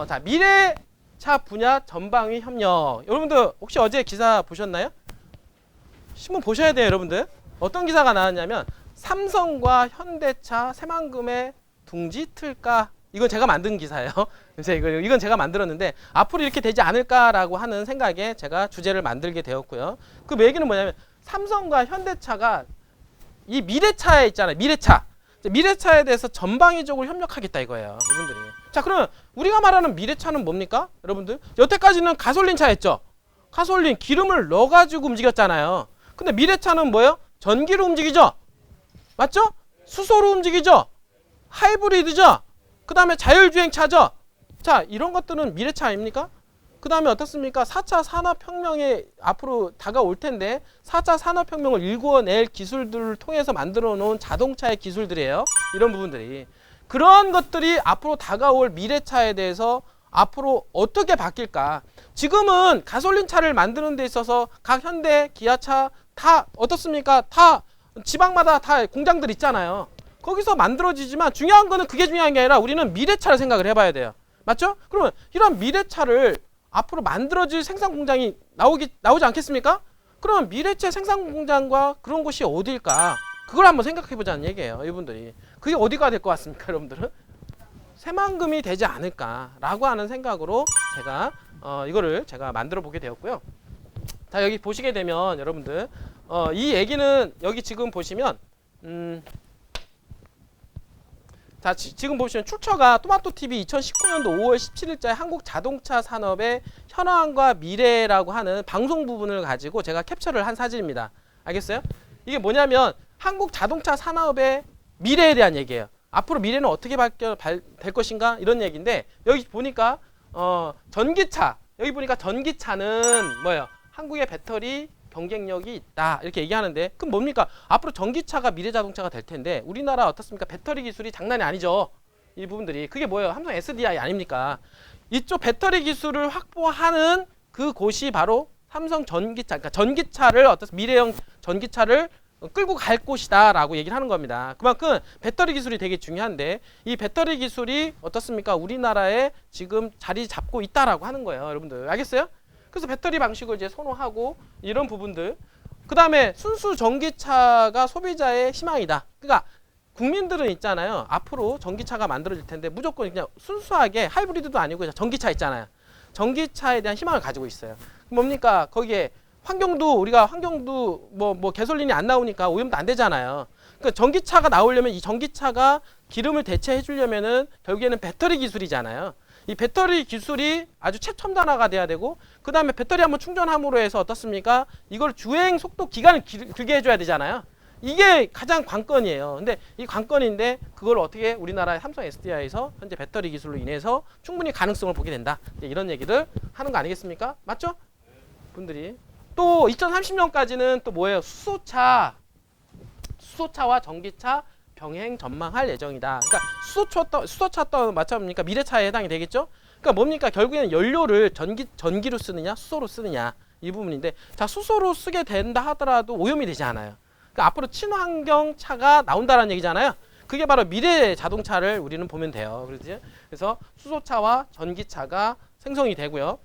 자, 미래차 분야 전방위 협력. 여러분들 혹시 어제 기사 보셨나요? 신문 보셔야 돼요, 여러분들. 어떤 기사가 나왔냐면 삼성과 현대차 새만금의 둥지 틀까? 이건 제가 만든 기사예요. 그래서 이건 제가 만들었는데 앞으로 이렇게 되지 않을까라고 하는 생각에 제가 주제를 만들게 되었고요. 그 얘기는 뭐냐면 삼성과 현대차가 이 미래차에 있잖아요. 미래차에 대해서 전방위적으로 협력하겠다 이거예요. 여러분들이. 자, 그러면 우리가 말하는 미래차는 뭡니까? 여러분들. 여태까지는 가솔린 차였죠. 가솔린 기름을 넣어가지고 움직였잖아요. 근데 미래차는 뭐예요? 전기로 움직이죠. 맞죠? 수소로 움직이죠. 하이브리드죠. 그 다음에 자율주행차죠. 자, 이런 것들은 미래차 아닙니까? 그 다음에 어떻습니까? 4차 산업혁명에 앞으로 다가올 텐데 4차 산업혁명을 일궈낼 기술들을 통해서 만들어 놓은 자동차의 기술들이에요. 이런 부분들이. 그런 것들이 앞으로 다가올 미래차에 대해서 앞으로 어떻게 바뀔까? 지금은 가솔린 차를 만드는 데 있어서 각 현대, 기아차 다 어떻습니까? 다 지방마다 다 공장들 있잖아요. 거기서 만들어지지만 중요한 거는 그게 중요한 게 아니라 우리는 미래차를 생각을 해봐야 돼요. 맞죠? 그러면 이런 미래차를 앞으로 만들어질 생산 공장이 나오지 않겠습니까? 그러면 미래차 생산 공장과 그런 곳이 어딜까? 그걸 한번 생각해 보자는 얘기예요, 이분들이. 그게 어디가 될 것 같습니까, 여러분들은? 새만금이 되지 않을까라고 하는 생각으로 제가 이거를 제가 만들어 보게 되었고요. 자, 여기 보시게 되면 여러분들 이 얘기는 여기 지금 보시면 자, 지금 보시면 출처가 토마토TV 2019년도 5월 17일자에 한국 자동차 산업의 현황과 미래라고 하는 방송 부분을 가지고 제가 캡처를 한 사진입니다. 알겠어요? 이게 뭐냐면 한국 자동차 산업의 미래에 대한 얘기예요. 앞으로 미래는 어떻게 될 것인가 이런 얘기인데 여기 보니까 전기차 여기 보니까 전기차는 뭐예요? 한국의 배터리 경쟁력이 있다 이렇게 얘기하는데 그럼 뭡니까? 앞으로 전기차가 미래 자동차가 될 텐데 우리나라 어떻습니까? 배터리 기술이 장난이 아니죠. 이 부분들이 그게 뭐예요? 삼성 SDI 아닙니까? 이쪽 배터리 기술을 확보하는 그 곳이 바로 삼성 전기차, 그러니까 전기차를 미래형 전기차를 끌고 갈 곳이다 라고 얘기를 하는 겁니다. 그만큼 배터리 기술이 되게 중요한데 이 배터리 기술이 어떻습니까? 우리나라에 지금 자리 잡고 있다라고 하는 거예요. 여러분들 알겠어요? 그래서 배터리 방식을 이제 선호하고 이런 부분들. 그 다음에 순수 전기차가 소비자의 희망이다. 그러니까 국민들은 있잖아요. 앞으로 전기차가 만들어질 텐데 무조건 그냥 순수하게 하이브리드도 아니고 그냥 전기차 있잖아요. 전기차에 대한 희망을 가지고 있어요. 뭡니까? 거기에 우리가 환경도 뭐 개솔린이 안 나오니까 오염도 안 되잖아요. 그러니까 전기차가 나오려면 이 전기차가 기름을 대체해 주려면은 결국에는 배터리 기술이잖아요. 이 배터리 기술이 아주 최첨단화가 돼야 되고 그 다음에 배터리 한번 충전함으로 해서 어떻습니까? 이걸 주행 속도 기간을 길게 해줘야 되잖아요. 이게 가장 관건이에요. 근데 이 관건인데 그걸 어떻게 우리나라의 삼성 SDI에서 현재 배터리 기술로 인해서 충분히 가능성을 보게 된다. 이런 얘기를 하는 거 아니겠습니까? 맞죠? 분들이 또 2030년까지는 또 뭐예요? 수소차와 전기차 병행 전망할 예정이다. 그러니까 수소차 또 맞춰봅니까? 미래차에 해당이 되겠죠? 그러니까 뭡니까? 결국에는 연료를 전기로 쓰느냐, 수소로 쓰느냐 이 부분인데, 자 수소로 쓰게 된다 하더라도 오염이 되지 않아요. 그러니까 앞으로 친환경 차가 나온다는 얘기잖아요. 그게 바로 미래 자동차를 우리는 보면 돼요. 그래서 수소차와 전기차가 생성이 되고요.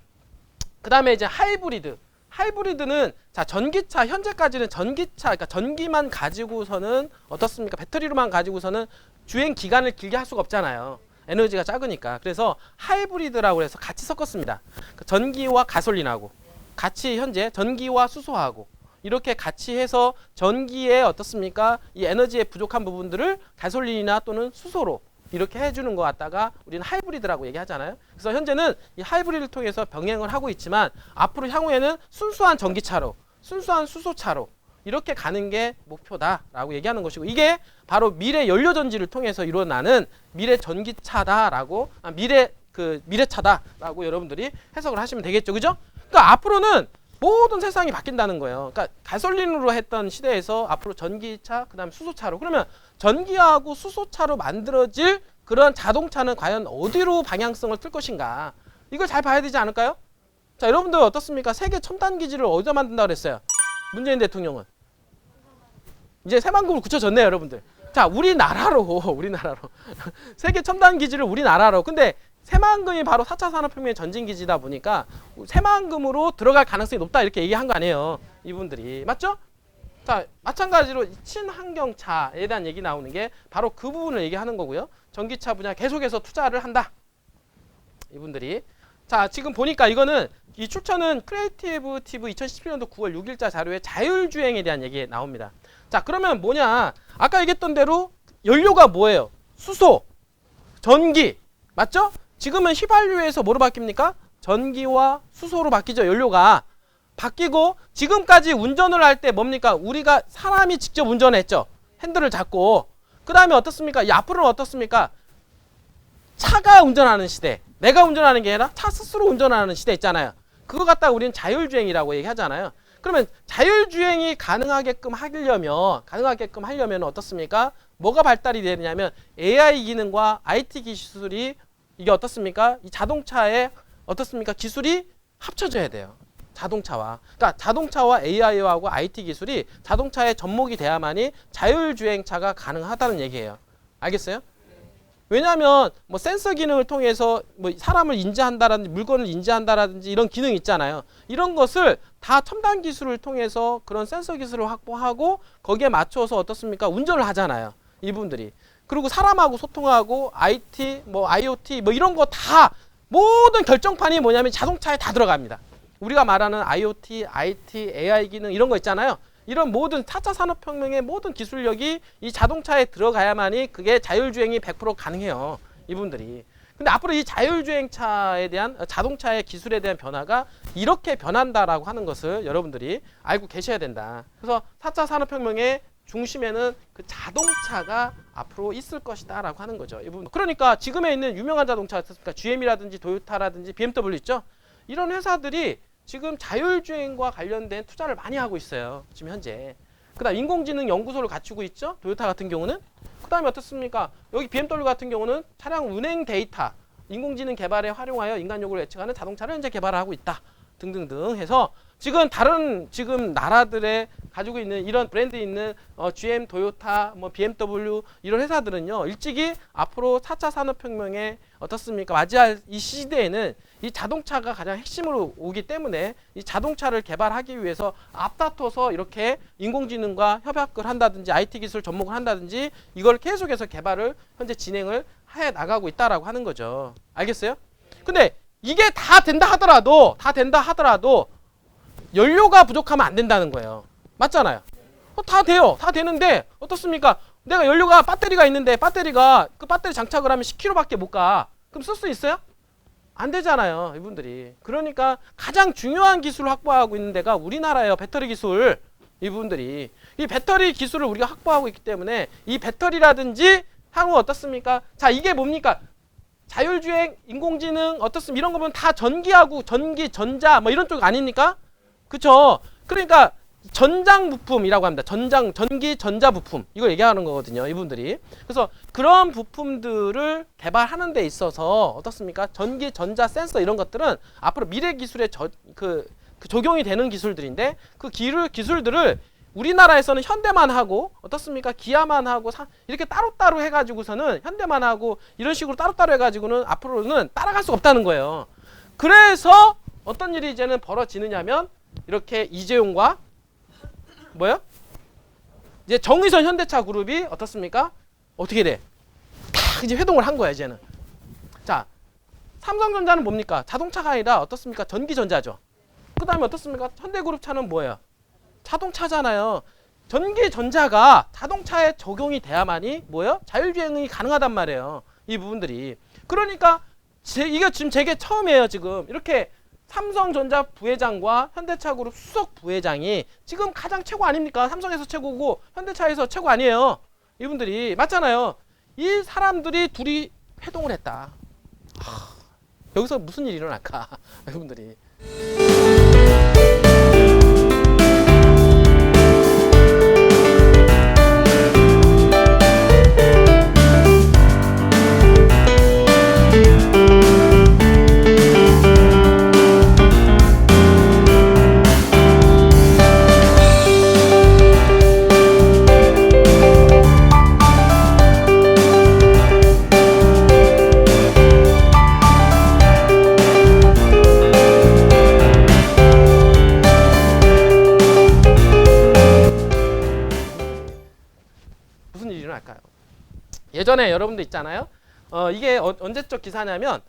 그 다음에 이제 하이브리드는 자 전기차 현재까지는 전기차 그러니까 전기만 가지고서는 어떻습니까? 배터리로만 가지고서는 주행 기간을 길게 할 수가 없잖아요. 에너지가 작으니까. 그래서 하이브리드라고 해서 같이 섞었습니다. 전기와 가솔린하고 같이 현재 전기와 수소하고 이렇게 같이 해서 전기에 어떻습니까? 이 에너지의 부족한 부분들을 가솔린이나 또는 수소로 이렇게 해주는 것 같다가 우리는 하이브리드라고 얘기하잖아요. 그래서 현재는 이 하이브리드를 통해서 병행을 하고 있지만 앞으로 향후에는 순수한 전기차로, 순수한 수소차로 이렇게 가는 게 목표다라고 얘기하는 것이고 이게 바로 미래 연료전지를 통해서 일어나는 미래 전기차다라고 미래차다라고 여러분들이 해석을 하시면 되겠죠, 그죠? 그러니까 앞으로는 모든 세상이 바뀐다는 거예요. 그러니까 가솔린으로 했던 시대에서 앞으로 전기차, 그다음에 수소차로. 그러면 전기하고 수소차로 만들어질 그런 자동차는 과연 어디로 방향성을 틀 것인가? 이걸 잘 봐야 되지 않을까요? 자, 여러분들 어떻습니까? 세계 첨단 기지를 어디다 만든다고 그랬어요? 문재인 대통령은. 이제 새만금을 굳혀졌네요, 여러분들. 자, 우리나라로. 세계 첨단 기지를 우리나라로. 근데 새만금이 바로 4차 산업혁명의 전진기지다 보니까 새만금으로 들어갈 가능성이 높다 이렇게 얘기한 거 아니에요. 이분들이. 맞죠? 자, 마찬가지로 친환경차에 대한 얘기 나오는 게 바로 그 부분을 얘기하는 거고요. 전기차 분야 계속해서 투자를 한다. 이분들이. 자, 지금 보니까 이거는 이 출처는 크리에이티브 TV 2017년도 9월 6일자 자료에 자율주행에 대한 얘기 나옵니다. 자, 그러면 뭐냐? 아까 얘기했던 대로 연료가 뭐예요? 수소, 전기. 맞죠? 지금은 휘발유에서 뭐로 바뀝니까? 전기와 수소로 바뀌죠. 연료가. 바뀌고 지금까지 운전을 할 때 뭡니까? 우리가 사람이 직접 운전했죠. 핸들을 잡고. 그 다음에 어떻습니까? 이 앞으로는 어떻습니까? 차가 운전하는 시대. 내가 운전하는 게 아니라 차 스스로 운전하는 시대 있잖아요. 그거 갖다가 우리는 자율주행이라고 얘기하잖아요. 그러면 자율주행이 가능하게끔 하려면 어떻습니까? 뭐가 발달이 되느냐면 AI 기능과 IT 기술이 이게 어떻습니까? 이 자동차에 어떻습니까? 기술이 합쳐져야 돼요. 자동차와. 그러니까 자동차와 AI하고 IT 기술이 자동차에 접목이 돼야만이 자율주행차가 가능하다는 얘기예요. 알겠어요? 왜냐하면 뭐 센서 기능을 통해서 뭐 사람을 인지한다라든지 물건을 인지한다라든지 이런 기능 있잖아요. 이런 것을 다 첨단 기술을 통해서 그런 센서 기술을 확보하고 거기에 맞춰서 어떻습니까? 운전을 하잖아요. 이분들이. 그리고 사람하고 소통하고 IT, 뭐 IoT 뭐 이런 거 다 모든 결정판이 뭐냐면 자동차에 다 들어갑니다. 우리가 말하는 IoT, IT, AI 기능 이런 거 있잖아요. 이런 모든 4차 산업혁명의 모든 기술력이 이 자동차에 들어가야만이 그게 자율주행이 100% 가능해요. 이분들이. 근데 앞으로 이 자율주행차에 대한 자동차의 기술에 대한 변화가 이렇게 변한다라고 하는 것을 여러분들이 알고 계셔야 된다. 그래서 4차 산업혁명의 중심에는 그 자동차가 앞으로 있을 것이다 라고 하는 거죠. 이분. 그러니까 지금에 있는 유명한 자동차 어떻습니까? GM이라든지 도요타라든지 BMW 있죠? 이런 회사들이 지금 자율주행과 관련된 투자를 많이 하고 있어요. 지금 현재. 그 다음 인공지능 연구소를 갖추고 있죠. 도요타 같은 경우는. 그 다음에 어떻습니까? 여기 BMW 같은 경우는 차량 운행 데이터, 인공지능 개발에 활용하여 인간 요구를 예측하는 자동차를 현재 개발하고 있다. 등등등 해서 지금 다른 지금 나라들의 가지고 있는 이런 브랜드 있는 GM, 도요타, 뭐 BMW 이런 회사들은요. 일찍이 앞으로 4차 산업혁명에 어떻습니까? 맞이할 이 시대에는 이 자동차가 가장 핵심으로 오기 때문에 이 자동차를 개발하기 위해서 앞다퉈서 이렇게 인공지능과 협약을 한다든지 IT 기술 접목을 한다든지 이걸 계속해서 개발을 현재 진행을 해 나가고 있다라고 하는 거죠. 알겠어요? 근데 이게 다 된다 하더라도 연료가 부족하면 안 된다는 거예요. 맞잖아요. 다 돼요. 다 되는데 어떻습니까? 내가 연료가 배터리가 있는데 그 배터리 장착을 하면 10km밖에 못 가. 그럼 쓸 수 있어요? 안 되잖아요. 이분들이. 그러니까 가장 중요한 기술을 확보하고 있는 데가 우리나라예요. 배터리 기술. 이분들이. 이 배터리 기술을 우리가 확보하고 있기 때문에 이 배터리라든지 향후 어떻습니까? 자, 이게 뭡니까? 자율주행, 인공지능 어떻습니까? 이런 거 보면 다 전기하고 전기, 전자 뭐 이런 쪽 아닙니까? 그쵸? 그러니까 전장 부품이라고 합니다. 전기 전자 부품 이걸 얘기하는 거거든요. 이분들이. 그래서 그런 부품들을 개발하는 데 있어서 어떻습니까? 전기 전자 센서 이런 것들은 앞으로 미래 기술에 그 적용이 되는 기술들인데 그 기술들을 우리나라에서는 현대만 하고 어떻습니까? 기아만 하고 이렇게 따로따로 해가지고서는 현대만 하고 이런 식으로 따로따로 해가지고는 앞으로는 따라갈 수가 없다는 거예요. 그래서 어떤 일이 이제는 벌어지느냐면 이렇게 이재용과 뭐요? 이제 정의선 현대차 그룹이 어떻습니까? 어떻게 돼? 딱 이제 회동을 한 거야 이제는. 자, 삼성전자는 뭡니까? 자동차가 아니라 어떻습니까? 전기전자죠. 그 다음에 어떻습니까? 현대그룹 차는 뭐예요? 자동차잖아요. 전기전자가 자동차에 적용이 돼야만이 뭐예요? 자율주행이 가능하단 말이에요. 이 부분들이. 그러니까 이게 지금 제게 처음이에요. 지금 이렇게 삼성전자 부회장과 현대차그룹 수석 부회장이 지금 가장 최고 아닙니까? 삼성에서 최고고 현대차에서 최고 아니에요. 이분들이. 맞잖아요. 이 사람들이 둘이 회동을 했다. 여기서 무슨 일이 일어날까? 이분들이. 예전에 여러분도 있잖아요. 이게 언제적 기사냐면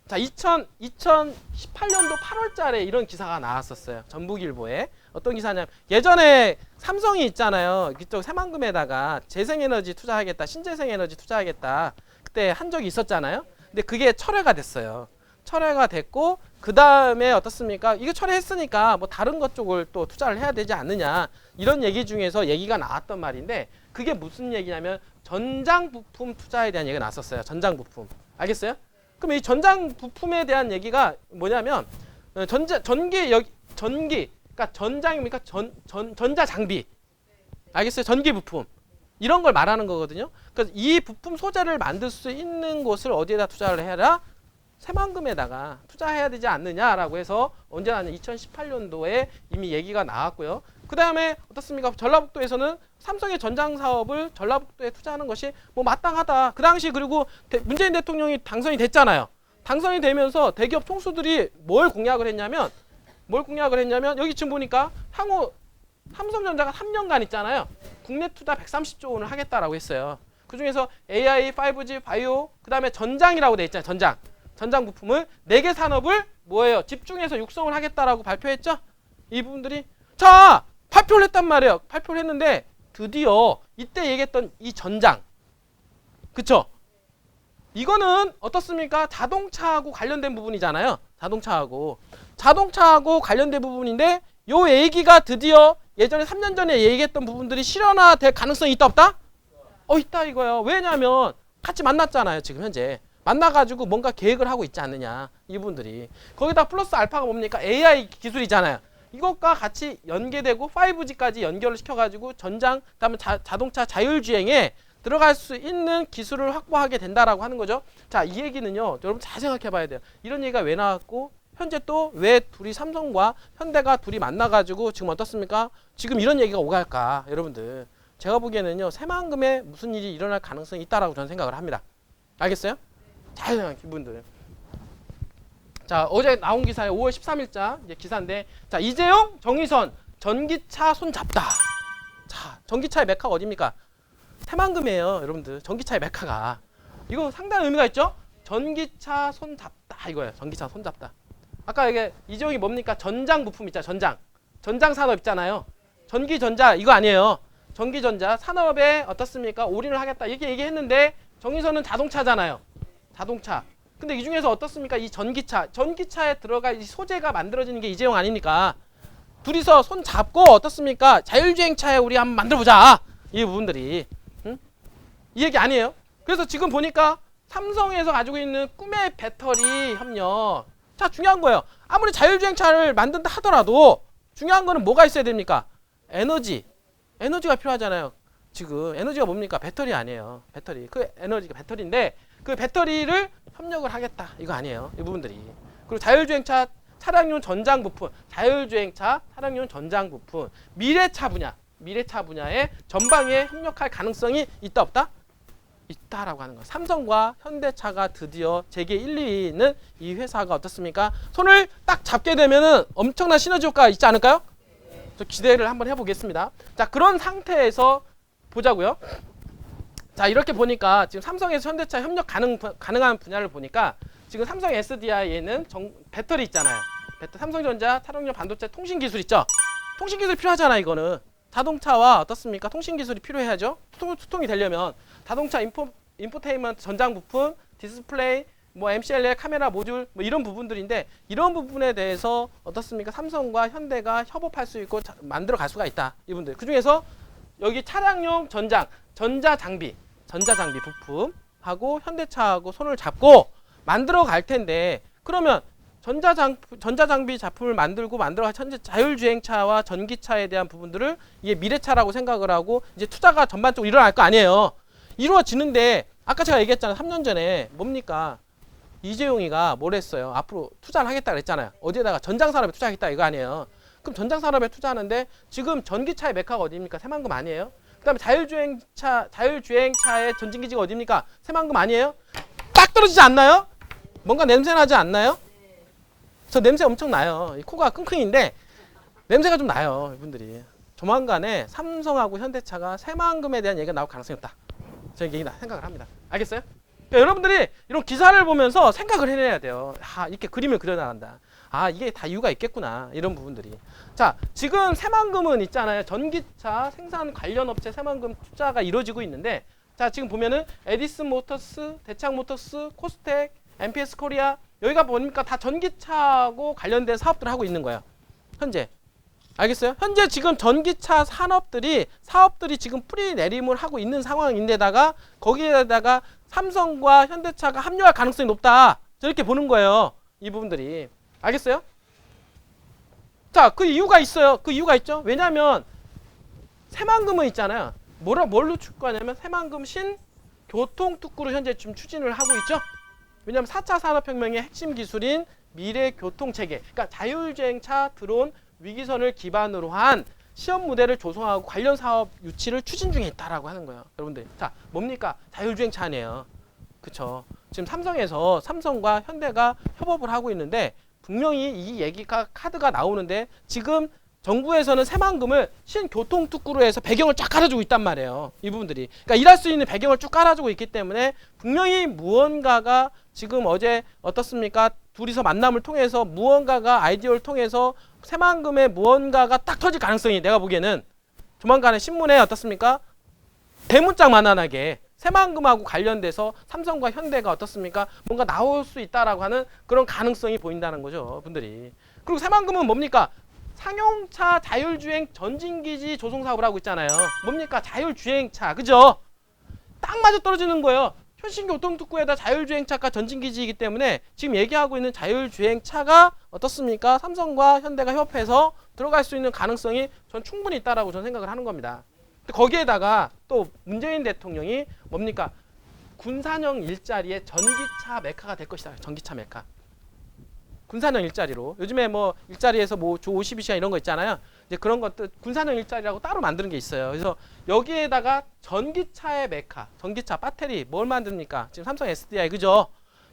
자 2018년도 8월달에 이런 기사가 나왔었어요. 전북일보에. 어떤 기사냐면 예전에 삼성이 있잖아요. 이쪽 새만금에다가 재생에너지 투자하겠다, 신재생에너지 투자하겠다 그때 한 적이 있었잖아요. 근데 그게 철회가 됐어요. 철회가 됐고 그 다음에 어떻습니까? 이거 철회했으니까 뭐 다른 것 쪽을 또 투자를 해야 되지 않느냐 이런 얘기 중에서 얘기가 나왔던 말인데 그게 무슨 얘기냐면 전장 부품 투자에 대한 얘기가 나왔었어요. 전장 부품. 알겠어요? 그럼 이 전장 부품에 대한 얘기가 뭐냐면 전기 그러니까 전장입니까? 전자 장비. 알겠어요? 전기 부품. 이런 걸 말하는 거거든요. 그래서 이 부품 소재를 만들 수 있는 곳을 어디에다 투자를 해라? 새만금에다가 투자해야 되지 않느냐라고 해서 언제 나왔냐? 2018년도에 이미 얘기가 나왔고요. 그 다음에 어떻습니까? 전라북도에서는 삼성의 전장 사업을 전라북도에 투자하는 것이 뭐 마땅하다. 그 당시 그리고 문재인 대통령이 당선이 됐잖아요. 당선이 되면서 대기업 총수들이 뭘 공약을 했냐면 여기 지금 보니까 향후 삼성전자가 3년간 있잖아요. 국내 투자 130조 원을 하겠다라고 했어요. 그 중에서 AI, 5G, 바이오, 그 다음에 전장이라고 돼 있잖아요. 전장 부품을 4개 산업을 뭐예요? 집중해서 육성을 하겠다라고 발표했죠? 이 부분들이 자 발표를 했단 말이에요. 발표를 했는데 드디어 이때 얘기했던 이 전장 그쵸? 이거는 어떻습니까? 자동차하고 관련된 부분이잖아요. 자동차하고 관련된 부분인데 요 얘기가 드디어 예전에 3년 전에 얘기했던 부분들이 실현화될 가능성이 있다 없다? 있다 이거예요. 왜냐하면 같이 만났잖아요. 지금 현재. 만나가지고 뭔가 계획을 하고 있지 않느냐 이분들이. 거기다 플러스 알파가 뭡니까? AI 기술이잖아요. 이것과 같이 연계되고 5G까지 연결을 시켜가지고 전장 그다음에 자동차 자율주행에 들어갈 수 있는 기술을 확보하게 된다라고 하는 거죠. 자, 이 얘기는요. 여러분 잘 생각해 봐야 돼요. 이런 얘기가 왜 나왔고 현재 또 왜 둘이 삼성과 현대가 둘이 만나가지고 지금 어떻습니까? 지금 이런 얘기가 오갈까? 여러분들 제가 보기에는요. 새만금에 무슨 일이 일어날 가능성이 있다라고 저는 생각을 합니다. 알겠어요? 잘 생각해 이분들. 자, 어제 나온 기사에 5월 13일자 이제 기사인데 자, 이재용, 정의선 전기차 손 잡다. 자, 전기차의 메카가 어디입니까? 새만금이에요, 여러분들. 전기차의 메카가. 이거 상당히 의미가 있죠? 전기차 손 잡다 이거예요. 전기차 손 잡다. 아까 이게 이재용이 뭡니까? 전장 부품 있잖아요. 전장 산업 있잖아요. 전기전자 이거 아니에요. 전기전자 산업에 어떻습니까? 올인을 하겠다 이렇게 얘기했는데 정의선은 자동차잖아요. 자동차. 근데 이 중에서 어떻습니까? 이 전기차에 들어갈 이 소재가 만들어지는 게 이재용 아닙니까? 둘이서 손 잡고 어떻습니까? 자율주행차에 우리 한번 만들어보자. 이 부분들이. 응? 이 얘기 아니에요. 그래서 지금 보니까 삼성에서 가지고 있는 꿈의 배터리 협력. 자, 중요한 거예요. 아무리 자율주행차를 만든다 하더라도 중요한 거는 뭐가 있어야 됩니까? 에너지가 필요하잖아요. 지금 에너지가 뭡니까? 배터리 아니에요. 배터리. 그 에너지가 배터리인데 그 배터리를 협력을 하겠다. 이거 아니에요. 이 부분들이. 그리고 자율주행차 차량용 전장 부품, 자율주행차 차량용 전장 부품, 미래차 분야에 전방에 협력할 가능성이 있다 없다? 있다라고 하는 거예요. 삼성과 현대차가 드디어 세계 1, 2위에 있는 이 회사가 어떻습니까? 손을 딱 잡게 되면은 엄청난 시너지 효과가 있지 않을까요? 저 기대를 한번 해보겠습니다. 자, 그런 상태에서 보자고요. 자, 이렇게 보니까 지금 삼성에서 현대차 협력 가능한 분야를 보니까 지금 삼성 SDI에는 배터리 있잖아요. 삼성전자 차량용 반도체 통신 기술 있죠. 통신 기술 필요하잖아. 이거는 자동차와 어떻습니까? 통신 기술이 필요해야죠. 소통이 되려면 자동차 인포테인먼트 전장 부품, 디스플레이, 뭐 MCLL 카메라 모듈 뭐 이런 부분들인데 이런 부분에 대해서 어떻습니까? 삼성과 현대가 협업할 수 있고 만들어 갈 수가 있다. 이분들. 그 중에서 여기 차량용 전자 장비 부품하고 현대차하고 손을 잡고 만들어 갈 텐데 그러면 전자장비 작품을 만들어 현재 자율주행차와 전기차에 대한 부분들을 이게 미래차라고 생각을 하고 이제 투자가 전반적으로 일어날 거 아니에요. 이루어지는데 아까 제가 얘기했잖아요. 3년 전에 뭡니까? 이재용이가 뭘 했어요? 앞으로 투자를 하겠다 그랬잖아요. 어디에다가 전장산업에 투자하겠다 이거 아니에요. 그럼 전장산업에 투자하는데 지금 전기차의 메카가 어디입니까? 새만금 아니에요? 그 다음에 자율주행차의 전진기지가 어디입니까? 새만금 아니에요? 딱 떨어지지 않나요? 뭔가 냄새 나지 않나요? 저 냄새 엄청 나요. 코가 끙끙인데 냄새가 좀 나요. 이분들이. 조만간에 삼성하고 현대차가 새만금에 대한 얘기가 나올 가능성이 없다. 저는 개인적으로 생각을 합니다. 알겠어요? 그러니까 여러분들이 이런 기사를 보면서 생각을 해내야 돼요. 이렇게 그림을 그려나간다. 이게 다 이유가 있겠구나. 이런 부분들이. 자, 지금 새만금은 있잖아요. 전기차 생산 관련 업체 새만금 투자가 이루어지고 있는데, 자, 지금 보면은 에디슨 모터스, 대창 모터스, 코스텍, MPS 코리아, 여기가 보니까 다 전기차하고 관련된 사업들을 하고 있는 거예요. 현재. 알겠어요? 현재 지금 전기차 사업들이 지금 뿌리 내림을 하고 있는 상황인데다가 거기에다가 삼성과 현대차가 합류할 가능성이 높다. 저렇게 보는 거예요. 이 부분들이. 알겠어요? 자, 그 이유가 있어요. 그 이유가 있죠. 왜냐하면 새만금은 있잖아요. 뭘로 축구하냐면 새만금 신교통특구로 현재 지금 추진을 하고 있죠. 왜냐하면 4차 산업혁명의 핵심 기술인 미래교통체계, 그러니까 자율주행차 드론 위기선을 기반으로 한 시험 무대를 조성하고 관련 사업 유치를 추진 중에 있다라고 하는 거예요. 여러분들, 자, 뭡니까? 자율주행차 아니에요. 그쵸? 지금 삼성과 현대가 협업을 하고 있는데 분명히 이 얘기가 카드가 나오는데 지금 정부에서는 새만금을 신교통특구로 해서 배경을 쫙 깔아주고 있단 말이에요. 이 부분들이. 그러니까 일할 수 있는 배경을 쭉 깔아주고 있기 때문에 분명히 무언가가 지금 어제 어떻습니까? 둘이서 만남을 통해서 무언가가 아이디어를 통해서 새만금의 무언가가 딱 터질 가능성이 내가 보기에는 조만간에 신문에 어떻습니까? 대문짝만하게 새만금하고 관련돼서 삼성과 현대가 어떻습니까? 뭔가 나올 수 있다라고 하는 그런 가능성이 보인다는 거죠, 분들이. 그리고 새만금은 뭡니까? 상용차 자율주행 전진기지 조성 사업을 하고 있잖아요. 뭡니까? 자율주행차, 그죠? 딱 맞아 떨어지는 거예요. 현신교통특구에다 자율주행차가 전진기지이기 때문에 지금 얘기하고 있는 자율주행차가 어떻습니까? 삼성과 현대가 협업해서 들어갈 수 있는 가능성이 전 충분히 있다라고 저는 생각을 하는 겁니다. 거기에다가 또 문재인 대통령이 뭡니까? 군산형 일자리의 전기차 메카가 될 것이다. 전기차 메카. 군산형 일자리로. 요즘에 뭐 일자리에서 뭐 주 52시간 이런 거 있잖아요. 이제 그런 것들 군산형 일자리라고 따로 만드는 게 있어요. 그래서 여기에다가 전기차의 메카, 전기차 배터리 뭘 만듭니까? 지금 삼성 SDI 그죠?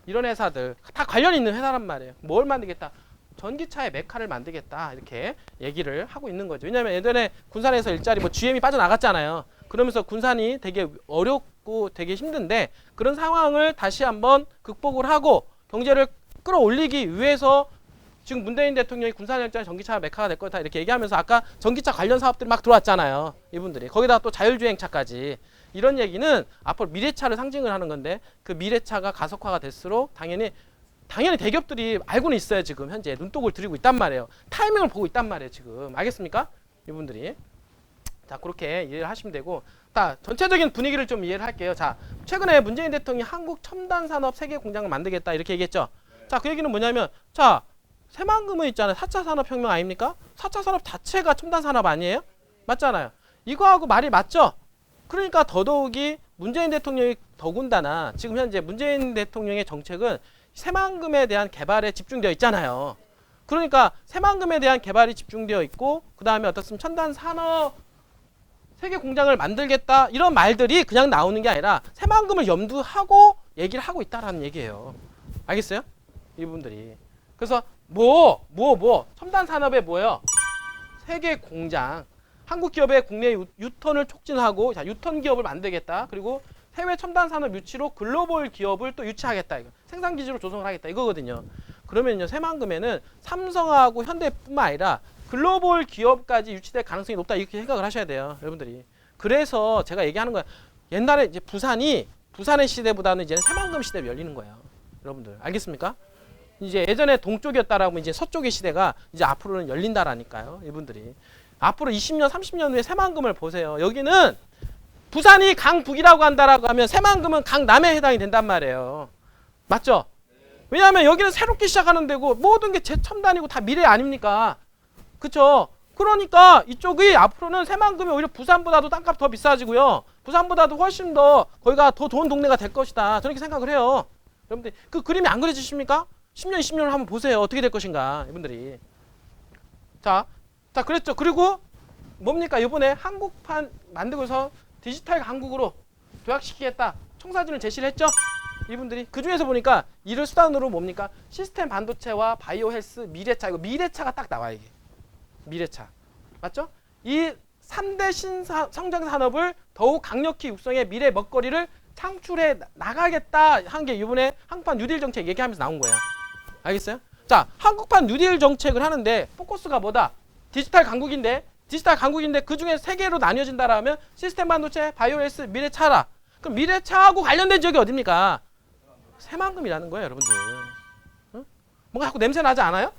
이런 회사들 다 관련 있는 회사란 말이에요. 뭘 만들겠다? 전기차의 메카를 만들겠다. 이렇게 얘기를 하고 있는 거죠. 왜냐하면 예전에 군산에서 일자리 뭐 GM이 빠져나갔잖아요. 그러면서 군산이 되게 어렵고 되게 힘든데 그런 상황을 다시 한번 극복을 하고 경제를 끌어올리기 위해서 지금 문재인 대통령이 군산일자리 전기차 메카가 될 거다 이렇게 얘기하면서 아까 전기차 관련 사업들이 막 들어왔잖아요. 이분들이. 거기다가 또 자율주행차까지. 이런 얘기는 앞으로 미래차를 상징을 하는 건데 그 미래차가 가속화가 될수록 당연히 대기업들이 알고는 있어요. 지금 현재 눈독을 들이고 있단 말이에요. 타이밍을 보고 있단 말이에요. 지금. 알겠습니까? 이분들이. 자, 그렇게 이해를 하시면 되고 자, 전체적인 분위기를 좀 이해를 할게요. 자, 최근에 문재인 대통령이 한국 첨단 산업 세계 공장을 만들겠다 이렇게 얘기했죠. 자, 그 얘기는 뭐냐면 자, 새만금은 있잖아요. 4차 산업혁명 아닙니까? 4차 산업 자체가 첨단 산업 아니에요? 맞잖아요. 이거하고 말이 맞죠? 그러니까 더더욱이 문재인 대통령이 더군다나 지금 현재 문재인 대통령의 정책은 새만금에 대한 개발에 집중되어 있잖아요. 그러니까 새만금에 대한 개발이 집중되어 있고 그 다음에 어떻습니까? 첨단 산업 세계 공장을 만들겠다 이런 말들이 그냥 나오는 게 아니라 새만금을 염두하고 얘기를 하고 있다라는 얘기예요. 알겠어요? 이분들이. 그래서 첨단 산업에 뭐예요? 세계 공장. 한국 기업의 국내 유턴을 촉진하고 자, 유턴 기업을 만들겠다. 그리고 해외 첨단 산업 유치로 글로벌 기업을 또 유치하겠다. 이거. 생산 기지로 조성을 하겠다. 이거거든요. 그러면요. 새만금에는 삼성하고 현대뿐만 아니라 글로벌 기업까지 유치될 가능성이 높다. 이렇게 생각을 하셔야 돼요. 여러분들이. 그래서 제가 얘기하는 거야. 옛날에 이제 부산의 시대보다는 이제는 새만금 시대로 열리는 거예요. 여러분들. 알겠습니까? 이제 예전에 동쪽이었다라고 이제 서쪽의 시대가 이제 앞으로는 열린다라니까요. 이분들이. 앞으로 20년, 30년 후에 새만금을 보세요. 여기는 부산이 강북이라고 한다라고 하면 새만금은 강남에 해당이 된단 말이에요. 맞죠? 왜냐하면 여기는 새롭게 시작하는 데고 모든 게 제첨단이고 다 미래 아닙니까? 그쵸? 그러니까 이쪽이 앞으로는 새만금이 오히려 부산보다도 땅값 더 비싸지고요. 부산보다도 훨씬 더 거기가 더 좋은 동네가 될 것이다. 저렇게 생각을 해요. 여러분들 그 그림이 안 그려지십니까? 10년, 20년을 한번 보세요. 어떻게 될 것인가, 이분들이. 자, 그랬죠. 그리고 뭡니까? 이번에 한국판 만들고서 디지털 강국으로 도약시키겠다. 청사진을 제시를 했죠. 이분들이. 그 중에서 보니까 이를 수단으로 뭡니까? 시스템 반도체와 바이오 헬스, 미래차. 이거 미래차가 딱 나와요, 이게. 미래차. 맞죠? 이 3대 신성장 산업을 더욱 강력히 육성해 미래 먹거리를 창출해 나가겠다 한 게 이번에 한국판 뉴딜 정책 얘기하면서 나온 거예요. 알겠어요? 자, 한국판 뉴딜 정책을 하는데 포커스가 뭐다? 디지털 강국인데 그 중에 세 개로 나뉘어진다라면 시스템 반도체, 바이오에스, 미래차라. 그럼 미래차하고 관련된 지역이 어딥니까? 새만금이라는 거예요, 여러분들. 응? 뭔가 자꾸 냄새 나지 않아요?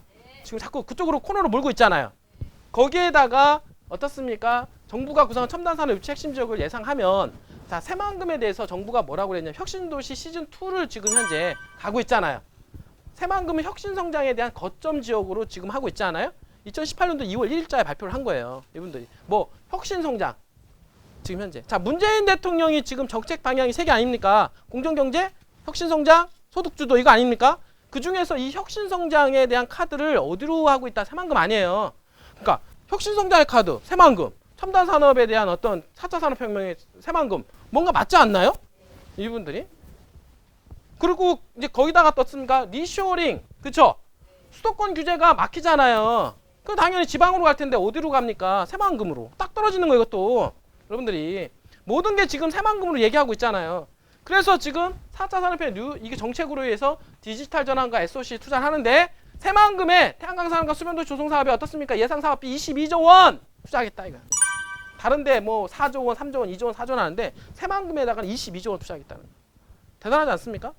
지금 자꾸 그쪽으로 코너로 몰고 있잖아요. 거기에다가 어떻습니까? 정부가 구성한 첨단산업 유치 핵심 지역을 예상하면 자, 새만금에 대해서 정부가 뭐라고 그랬냐면 혁신도시 시즌2를 지금 현재 가고 있잖아요. 새만금은 혁신성장에 대한 거점 지역으로 지금 하고 있잖아요. 2018년도 2월 1일자에 발표를 한 거예요. 이분들이. 뭐 혁신성장. 지금 현재. 자, 문재인 대통령이 지금 정책 방향이 세 개 아닙니까? 공정경제, 혁신성장, 소득주도 이거 아닙니까? 그중에서 이 혁신성장에 대한 카드를 어디로 하고 있다? 새만금 아니에요. 그러니까 혁신성장의 카드, 새만금. 첨단산업에 대한 어떤 4차 산업혁명의 새만금. 뭔가 맞지 않나요? 이분들이. 그리고 이제 거기다가 떴습니까? 리쇼링. 그쵸? 수도권 규제가 막히잖아요. 그럼 당연히 지방으로 갈 텐데 어디로 갑니까? 새만금으로. 딱 떨어지는 거 이것도. 여러분들이. 모든 게 지금 새만금으로 얘기하고 있잖아요. 그래서 지금 4차 산업혁명 이게 정책으로 해서 디지털 전환과 SOC 투자를 하는데 새만금에 태양광산업과 수변도시 조성사업이 어떻습니까? 예상 사업비 22조 원 투자하겠다 이거. 다른데 뭐 4조 원, 3조 원, 2조 원, 4조 원 하는데 새만금에다가 22조 원 투자하겠다는. 대단하지 않습니까?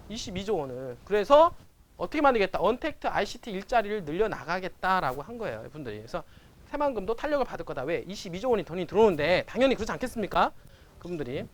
22조 원을. 그래서 어떻게 만들겠다? 언택트 ICT 일자리를 늘려나가겠다라고 한 거예요. 분들이. 그래서 새만금도 탄력을 받을 거다. 왜? 22조 원이 돈이 들어오는데 당연히 그렇지 않겠습니까? 그분들이.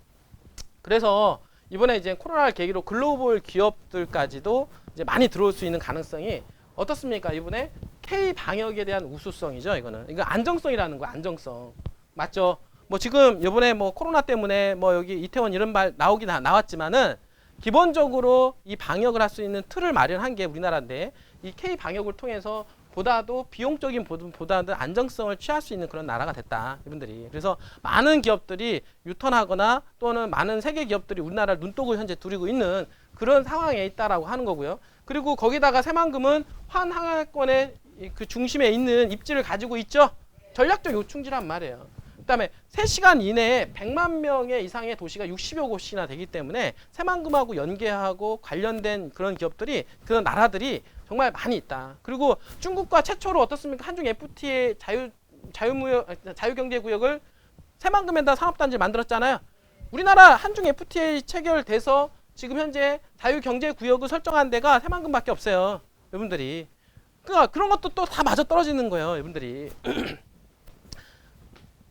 그래서 이번에 이제 코로나를 계기로 글로벌 기업들까지도 이제 많이 들어올 수 있는 가능성이 어떻습니까? 이번에 K 방역에 대한 우수성이죠. 이거는. 이거 안정성이라는 거야. 안정성. 맞죠? 뭐 지금 이번에 뭐 코로나 때문에 뭐 여기 이태원 이런 말 나왔지만은 기본적으로 이 방역을 할 수 있는 틀을 마련한 게 우리나라인데 이 K 방역을 통해서 보다도 비용적인 보다는 안정성을 취할 수 있는 그런 나라가 됐다. 이분들이. 그래서 많은 기업들이 유턴하거나 또는 많은 세계 기업들이 우리나라를 눈독을 현재 두리고 있는 그런 상황에 있다라고 하는 거고요. 그리고 거기다가 새만금은 환항해권의 그 중심에 있는 입지를 가지고 있죠. 전략적 요충지란 말이에요. 그다음에 3시간 이내에 100만 명의 이상의 도시가 60여 곳이나 되기 때문에 새만금하고 연계하고 관련된 그런 기업들이 그런 나라들이 정말 많이 있다. 그리고 중국과 최초로 어떻습니까? 한중 FTA 자유경제구역을 새만금에다 산업단지를 만들었잖아요. 우리나라 한중 FTA 체결돼서 지금 현재 자유경제구역을 설정한 데가 새만금밖에 없어요. 여러분들이. 그러니까 그런 것도 또 다 맞아 떨어지는 거예요. 여러분들이.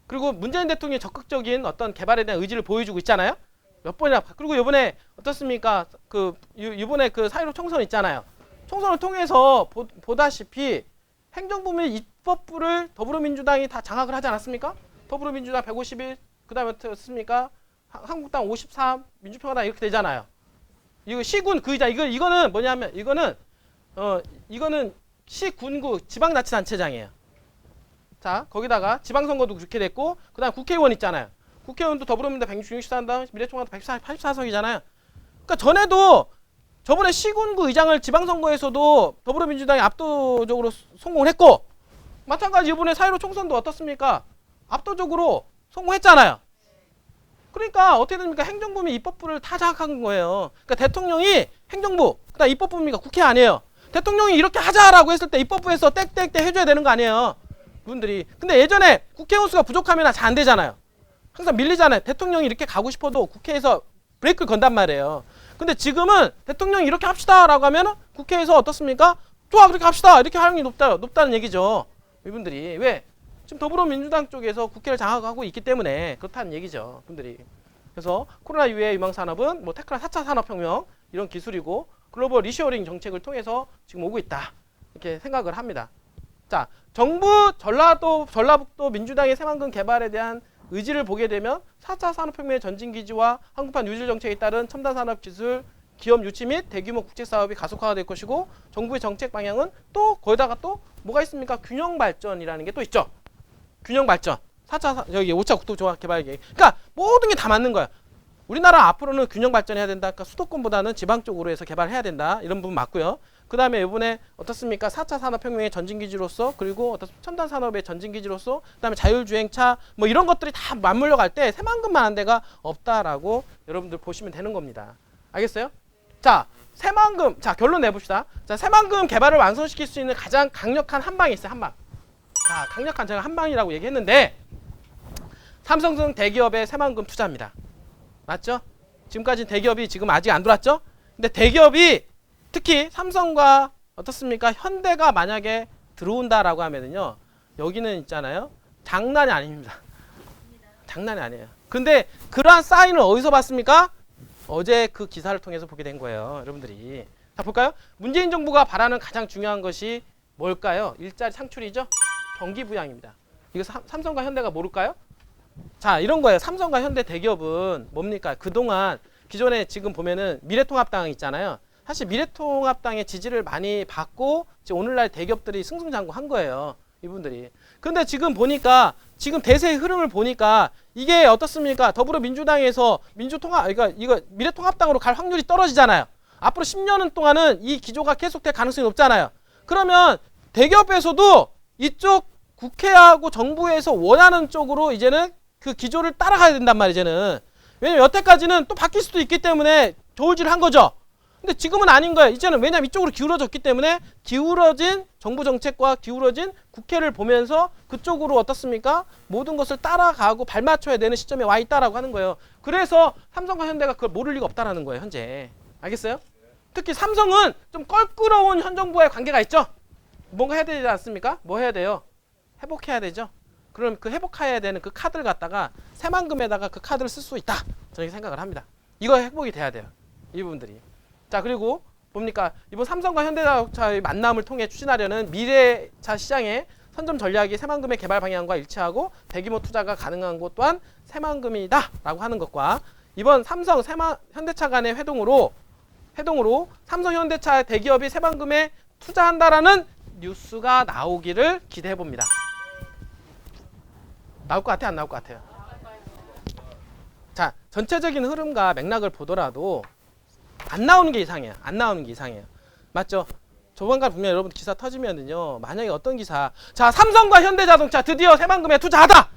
그리고 문재인 대통령이 적극적인 어떤 개발에 대한 의지를 보여주고 있잖아요. 몇 번이나. 그리고 이번에 어떻습니까? 이번에 그 4.15 총선 있잖아요. 총선을 통해서 보다시피 행정부의 입법부를 더불어민주당이 다 장악을 하지 않았습니까? 더불어민주당 151, 그 다음에 어떻습니까? 한국당 53, 민주평화당 이렇게 되잖아요. 이거 시군 그 의장, 이거는 뭐냐면, 이거는 시군구 지방자치단체장이에요. 자, 거기다가 지방선거도 그렇게 됐고, 그 다음 국회의원 있잖아요. 국회의원도 더불어민주당 164당, 미래통합당 184석이잖아요. 그러니까 전에도 저번에 시군구 의장을 지방선거에서도 더불어민주당이 압도적으로 성공을 했고, 마찬가지 이번에 4.15 총선도 어떻습니까? 압도적으로 성공했잖아요. 그러니까 어떻게 됩니까? 행정부 및 입법부를 다 장악한 거예요. 그러니까 대통령이 행정부, 그다음 입법부입니까? 국회 아니에요. 대통령이 이렇게 하자라고 했을 때 입법부에서 땡땡땡 해줘야 되는 거 아니에요. 분들이. 근데 예전에 국회의원 수가 부족하면 잘 안 되잖아요. 항상 밀리잖아요. 대통령이 이렇게 가고 싶어도 국회에서 브레이크를 건단 말이에요. 근데 지금은 대통령이 이렇게 합시다라고 하면 국회에서 어떻습니까? 좋아, 그렇게 합시다. 이렇게 하는 게 높다는 얘기죠. 이분들이. 왜? 지금 더불어민주당 쪽에서 국회를 장악하고 있기 때문에 그렇다는 얘기죠. 분들이. 그래서 코로나 이후의 유망산업은 뭐 테크나 4차 산업혁명 이런 기술이고 글로벌 리쇼링 정책을 통해서 지금 오고 있다. 이렇게 생각을 합니다. 자, 정부 전라북도 민주당의 새만금 개발에 대한 의지를 보게 되면 4차 산업혁명의 전진기지와 한국판 뉴딜 정책에 따른 첨단산업 기술 기업 유치 및 대규모 국제사업이 가속화가 될 것이고 정부의 정책 방향은 또 거기다가 또 뭐가 있습니까? 균형발전이라는 게 또 있죠. 균형발전. 5차 국토조합개발계획. 그러니까 모든 게 다 맞는 거야. 우리나라 앞으로는 균형발전해야 된다. 그러니까 수도권보다는 지방 쪽으로 해서 개발해야 된다. 이런 부분 맞고요. 그 다음에 이번에 어떻습니까? 4차 산업혁명의 전진기지로서, 그리고 첨단 산업의 전진기지로서, 그 다음에 자율주행차 뭐 이런 것들이 다 맞물려 갈 때 새만금만 한 데가 없다라고 여러분들 보시면 되는 겁니다. 알겠어요? 자, 새만금, 자 결론 내봅시다. 자, 새만금 개발을 완성시킬 수 있는 가장 강력한 한 방이 있어요. 한 방. 자, 강력한 제가 한 방이라고 얘기했는데 삼성 등 대기업의 새만금 투자입니다. 맞죠? 지금까지는 대기업이 지금 아직 안 들어왔죠? 근데 대기업이 특히 삼성과 어떻습니까? 현대가 만약에 들어온다라고 하면은요, 여기는 있잖아요, 장난이 아닙니다. 장난이 아니에요. 근데 그러한 사인을 어디서 봤습니까? 어제 그 기사를 통해서 보게 된 거예요, 여러분들이. 자, 볼까요? 문재인 정부가 바라는 가장 중요한 것이 뭘까요? 일자리 창출이죠. 경기 부양입니다. 이거 삼성과 현대가 모를까요? 자, 이런 거예요. 삼성과 현대 대기업은 뭡니까? 그동안 기존에 지금 보면은 미래통합당 있잖아요. 사실 미래통합당의 지지를 많이 받고 지금 오늘날 대기업들이 승승장구한 거예요, 이분들이. 근데 지금 보니까 지금 대세의 흐름을 보니까 이게 어떻습니까? 더불어민주당에서 그러니까 이거 미래통합당으로 갈 확률이 떨어지잖아요. 앞으로 10년 동안은 이 기조가 계속될 가능성이 높잖아요. 그러면 대기업에서도 이쪽 국회하고 정부에서 원하는 쪽으로 이제는 그 기조를 따라가야 된단 말이에요, 이제는. 왜냐면 여태까지는 또 바뀔 수도 있기 때문에 저울질을 한 거죠. 근데 지금은 아닌 거예요. 이제는 왜냐면 이쪽으로 기울어졌기 때문에 기울어진 정부 정책과 기울어진 국회를 보면서 그쪽으로 어떻습니까? 모든 것을 따라가고 발맞춰야 되는 시점에 와 있다라고 하는 거예요. 그래서 삼성과 현대가 그걸 모를 리가 없다라는 거예요, 현재. 알겠어요? 특히 삼성은 좀 껄끄러운 현 정부와의 관계가 있죠. 뭔가 해야 되지 않습니까? 뭐 해야 돼요? 회복해야 되죠. 그럼 그 회복해야 되는 그 카드를 갖다가 새만금에다가 그 카드를 쓸 수 있다, 저는 생각을 합니다. 이거 회복이 돼야 돼요, 이 부분들이. 자, 그리고 뭡니까? 이번 삼성과 현대자동차의 만남을 통해 추진하려는 미래차 시장의 선점 전략이 새만금의 개발 방향과 일치하고 대규모 투자가 가능한 곳 또한 새만금이다 라고 하는 것과, 이번 삼성 현대차 간의 회동으로 삼성 현대차 대기업이 새만금에 투자한다라는 뉴스가 나오기를 기대해 봅니다. 나올 것 같아요, 안 나올 것 같아요? 자, 전체적인 흐름과 맥락을 보더라도 안 나오는 게 이상해요. 안 나오는 게 이상해요. 맞죠? 조만간 분명 여러분 기사 터지면은요, 만약에 어떤 기사, 자, 삼성과 현대자동차 드디어 새만금에 투자하다,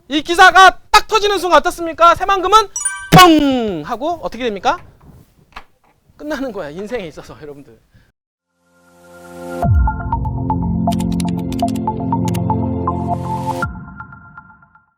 이 기사가 딱 터지는 순간 어떻습니까? 새만금은 뻥 하고 어떻게 됩니까? 끝나는 거야, 인생에 있어서. 여러분들.